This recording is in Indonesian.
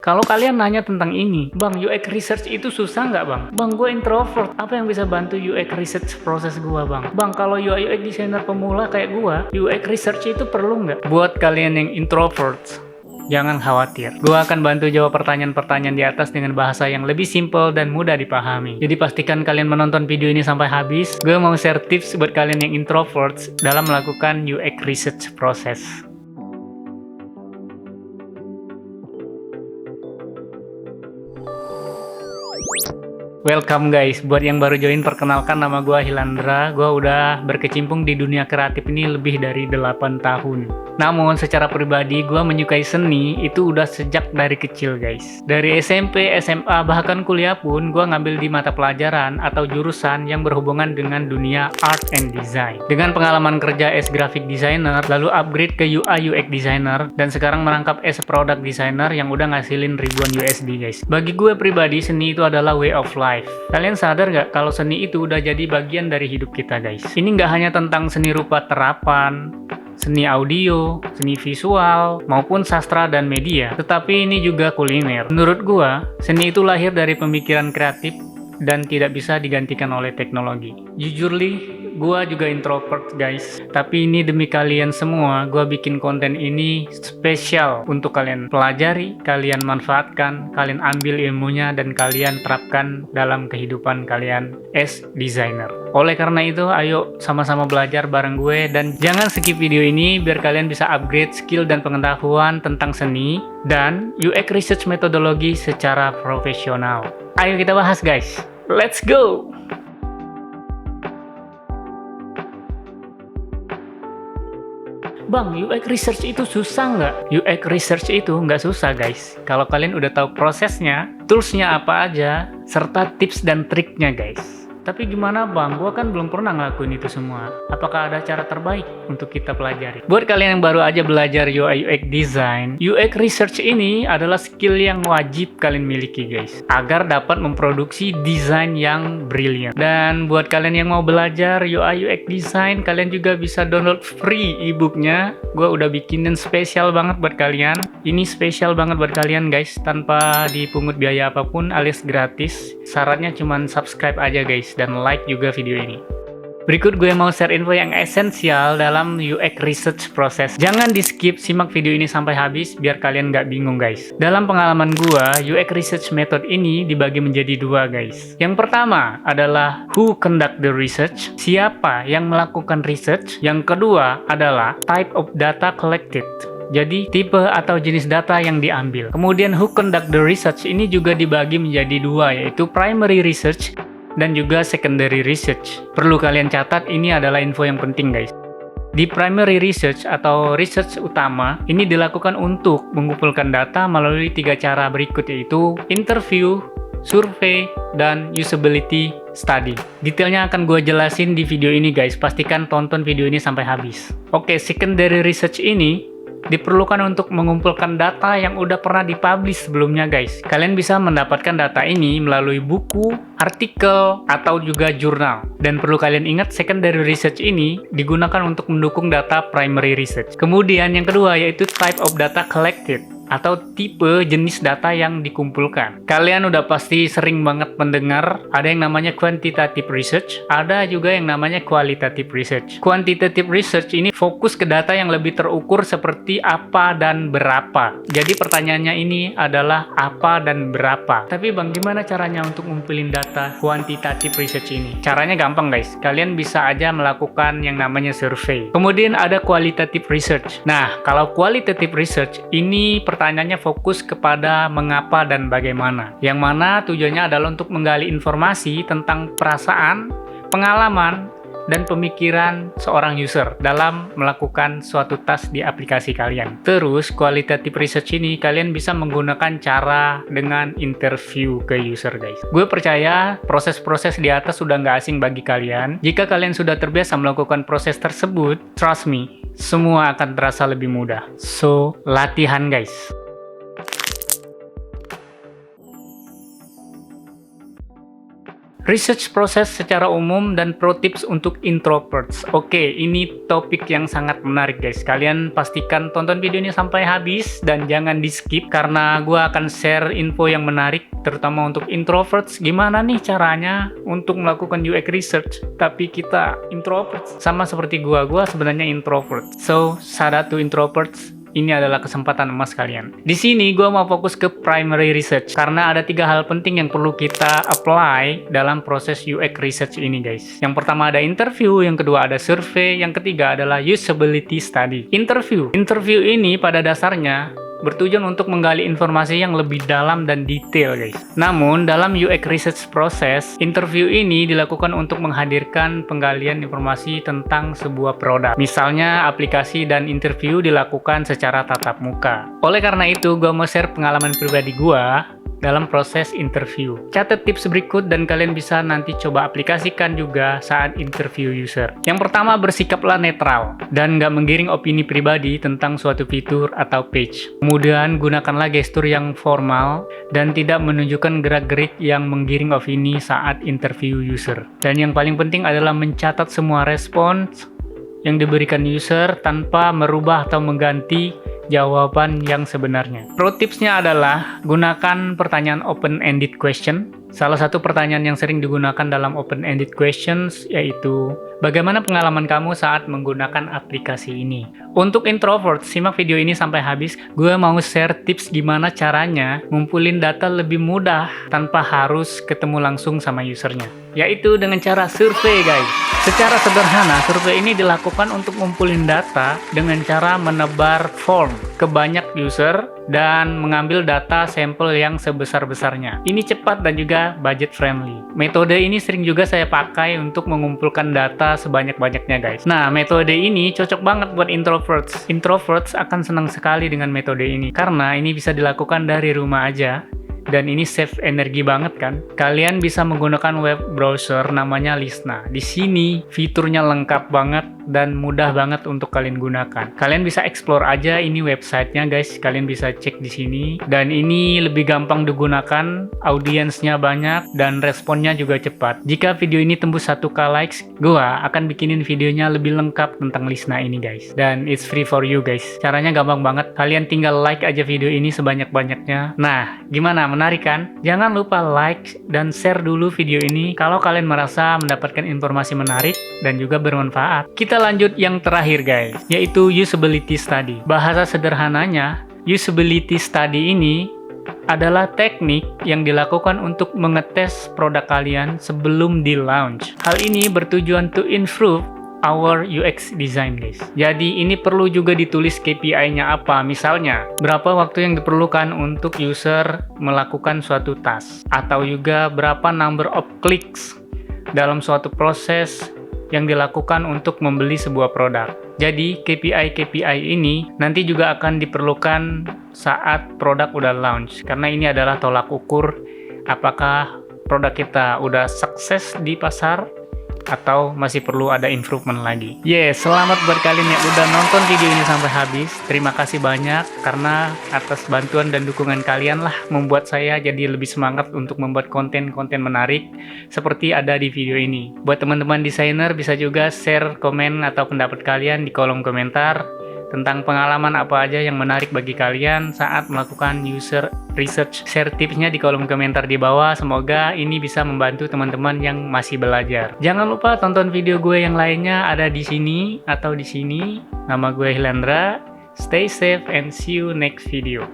Kalau kalian nanya tentang ini, Bang, UX research itu susah nggak, Bang? Bang, gue introvert. Apa yang bisa bantu UX research proses gue, Bang? Bang, kalau UI UX designer pemula kayak gue, UX research itu perlu nggak? Buat kalian yang introvert, jangan khawatir. Gue akan bantu jawab pertanyaan-pertanyaan di atas dengan bahasa yang lebih simple dan mudah dipahami. Jadi pastikan kalian menonton video ini sampai habis. Gue mau share tips buat kalian yang introverts dalam melakukan UX research proses. Welcome guys, buat yang baru join perkenalkan, nama gue Hilandra. Gue udah berkecimpung di dunia kreatif ini lebih dari 8 tahun. Namun secara pribadi gue menyukai seni itu udah sejak dari kecil guys. Dari SMP, SMA, bahkan kuliah pun gue ngambil di mata pelajaran atau jurusan yang berhubungan dengan dunia art and design. Dengan pengalaman kerja as graphic designer, lalu upgrade ke UI UX designer, dan sekarang merangkap as product designer yang udah ngasilin ribuan USD guys. Bagi gue pribadi, seni itu adalah way of life. Kalian sadar gak kalau seni itu udah jadi bagian dari hidup kita guys? Ini gak hanya tentang seni rupa terapan, seni audio, seni visual, maupun sastra dan media, tetapi ini juga kuliner. Menurut gua, seni itu lahir dari pemikiran kreatif dan tidak bisa digantikan oleh teknologi. Jujur gua juga introvert guys, tapi ini demi kalian semua, gua bikin konten ini spesial untuk kalian pelajari, kalian manfaatkan, kalian ambil ilmunya, dan kalian terapkan dalam kehidupan kalian as designer. Oleh karena itu, ayo sama-sama belajar bareng gue, dan jangan skip video ini biar kalian bisa upgrade skill dan pengetahuan tentang seni dan UX research metodologi secara profesional. Ayo kita bahas guys, let's go! Bang, UX research itu susah nggak? UX research itu nggak susah guys. Kalau kalian udah tahu prosesnya, toolsnya apa aja, serta tips dan triknya guys. Tapi gimana bang, gua kan belum pernah ngelakuin itu semua. Apakah ada cara terbaik untuk kita pelajari? Buat kalian yang baru aja belajar UI UX design, UX research ini adalah skill yang wajib kalian miliki guys, agar dapat memproduksi desain yang brilian. Dan buat kalian yang mau belajar UI UX design, kalian juga bisa download free ebooknya. Gua udah bikinin spesial banget buat kalian. Ini spesial banget buat kalian guys, tanpa dipungut biaya apapun alias gratis. Syaratnya cuma subscribe aja guys, dan like juga video ini. Berikut gue mau share info yang esensial dalam UX research proses. Jangan di skip, simak video ini sampai habis biar kalian nggak bingung guys. Dalam pengalaman gue, UX research method ini dibagi menjadi dua guys. Yang pertama adalah who conduct the research, siapa yang melakukan research. Yang kedua adalah type of data collected, jadi tipe atau jenis data yang diambil. Kemudian who conduct the research ini juga dibagi menjadi dua, yaitu primary research dan juga secondary research. Perlu kalian catat, ini adalah info yang penting guys. Di primary research atau research utama, ini dilakukan untuk mengumpulkan data melalui 3 cara berikut, yaitu interview, survei, dan usability study. Detailnya akan gue jelasin di video ini guys, pastikan tonton video ini sampai habis. Oke, secondary research ini diperlukan untuk mengumpulkan data yang udah pernah dipublish sebelumnya guys. Kalian bisa mendapatkan data ini melalui buku, artikel, atau juga jurnal. Dan perlu kalian ingat, secondary research ini digunakan untuk mendukung data primary research. Kemudian yang kedua yaitu type of data collected, atau tipe jenis data yang dikumpulkan. Kalian udah pasti sering banget mendengar ada yang namanya quantitative research, ada juga yang namanya qualitative research. Quantitative research ini fokus ke data yang lebih terukur seperti apa dan berapa. Jadi pertanyaannya ini adalah apa dan berapa. Tapi bang, gimana caranya untuk ngumpulin data quantitative research ini? Caranya gampang guys, kalian bisa aja melakukan yang namanya survei. Kemudian ada qualitative research. Nah, kalau qualitative research ini pertanyaannya fokus kepada mengapa dan bagaimana, yang mana tujuannya adalah untuk menggali informasi tentang perasaan, pengalaman, dan pemikiran seorang user dalam melakukan suatu task di aplikasi kalian. Terus, qualitative research ini kalian bisa menggunakan cara dengan interview ke user guys. Gue percaya proses-proses di atas sudah nggak asing bagi kalian. Jika kalian sudah terbiasa melakukan proses tersebut, trust me, semua akan terasa lebih mudah. So, latihan guys. Research proses secara umum dan pro tips untuk introverts. Oke, ini topik yang sangat menarik guys. Kalian pastikan tonton video ini sampai habis dan jangan di skip karena gue akan share info yang menarik terutama untuk introverts. Gimana nih caranya untuk melakukan UX research tapi kita introverts? Sama seperti gue sebenarnya introvert. So, shout out to introverts. Ini adalah kesempatan emas kalian. Di sini gue mau fokus ke primary research karena ada 3 hal penting yang perlu kita apply dalam proses UX research ini guys. Yang pertama ada interview, yang kedua ada survei, yang ketiga adalah usability study. Interview ini pada dasarnya bertujuan untuk menggali informasi yang lebih dalam dan detail guys. Namun dalam UX research proses, interview ini dilakukan untuk menghadirkan penggalian informasi tentang sebuah produk. Misalnya aplikasi dan interview dilakukan secara tatap muka. Oleh karena itu, gue mau share pengalaman pribadi gue dalam proses interview. Catat tips berikut dan kalian bisa nanti coba aplikasikan juga saat interview user. Yang pertama, bersikaplah netral dan nggak menggiring opini pribadi tentang suatu fitur atau page. Kemudian gunakanlah gestur yang formal dan tidak menunjukkan gerak-gerik yang menggiring opini saat interview user. Dan yang paling penting adalah mencatat semua respons yang diberikan user tanpa merubah atau mengganti jawaban yang sebenarnya. Pro tipsnya adalah gunakan pertanyaan open-ended question. Salah satu pertanyaan yang sering digunakan dalam open-ended questions yaitu, bagaimana pengalaman kamu saat menggunakan aplikasi ini? Untuk introvert, simak video ini sampai habis. Gue mau share tips gimana caranya ngumpulin data lebih mudah tanpa harus ketemu langsung sama usernya, yaitu dengan cara survei guys. Secara sederhana, survei ini dilakukan untuk ngumpulin data dengan cara menebar form ke banyak user dan mengambil data sampel yang sebesar-besarnya. Ini cepat dan juga budget friendly. Metode ini sering juga saya pakai untuk mengumpulkan data sebanyak-banyaknya guys. Nah, metode ini cocok banget buat introverts. Introverts akan senang sekali dengan metode ini karena ini bisa dilakukan dari rumah aja. Dan ini save energi banget kan. Kalian bisa menggunakan web browser namanya Lisna. Di sini fiturnya lengkap banget dan mudah banget untuk kalian gunakan. Kalian bisa explore aja ini websitenya guys. Kalian bisa cek di sini. Dan ini lebih gampang digunakan, audiensnya banyak dan responnya juga cepat. Jika video ini tembus 1k likes, gua akan bikinin videonya lebih lengkap tentang Lisna ini guys. Dan it's free for you guys. Caranya gampang banget. Kalian tinggal like aja video ini sebanyak-banyaknya. Nah, gimana? Menarik kan? Jangan lupa like dan share dulu video ini kalau kalian merasa mendapatkan informasi menarik dan juga bermanfaat. Kita lanjut yang terakhir guys, yaitu usability study. Bahasa sederhananya, usability study ini adalah teknik yang dilakukan untuk mengetes produk kalian sebelum di launch. Hal ini bertujuan to improve our UX design guys. Jadi ini perlu juga ditulis KPI-nya apa. Misalnya, berapa waktu yang diperlukan untuk user melakukan suatu task. Atau juga berapa number of clicks dalam suatu proses yang dilakukan untuk membeli sebuah produk. Jadi KPI ini nanti juga akan diperlukan saat produk udah launch. Karena ini adalah tolak ukur apakah produk kita udah sukses di pasar atau masih perlu ada improvement lagi. Selamat buat kalian yang udah nonton video ini sampai habis. Terima kasih banyak karena atas bantuan dan dukungan kalian lah membuat saya jadi lebih semangat untuk membuat konten-konten menarik seperti ada di video ini. Buat teman-teman desainer bisa juga share komen atau pendapat kalian di kolom komentar tentang pengalaman apa aja yang menarik bagi kalian saat melakukan user research. Share tipsnya di kolom komentar di bawah. Semoga ini bisa membantu teman-teman yang masih belajar. Jangan lupa tonton video gue yang lainnya ada di sini atau di sini. Nama gue Hilandra. Stay safe and see you next video.